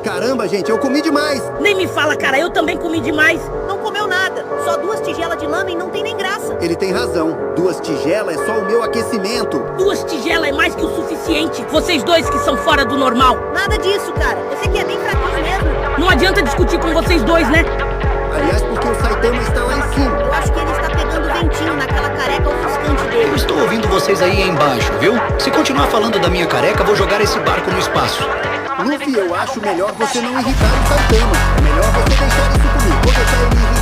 Caramba, gente, eu comi demais. Nem me fala, cara, eu também comi demais. Não comeu nada. Só 2 tigelas de lamen não tem nem graça. Ele tem razão. 2 tigelas é só o meu aquecimento. 2 tigelas é mais que o suficiente. Vocês dois que são fora do normal. Nada disso, cara. Você que é bem fraquinho mesmo. Não adianta discutir com vocês dois, né? Aliás, porque o Saitama está lá em cima. Eu acho que ele está pegando ventinho naquela careca ofuscante dele. Eu estou ouvindo vocês aí embaixo, viu? Se continuar falando da minha careca, vou jogar esse barco no espaço. Luffy, eu acho melhor você não irritar o Saitama. É melhor você deixar isso comigo. Vou deixar ele irritar.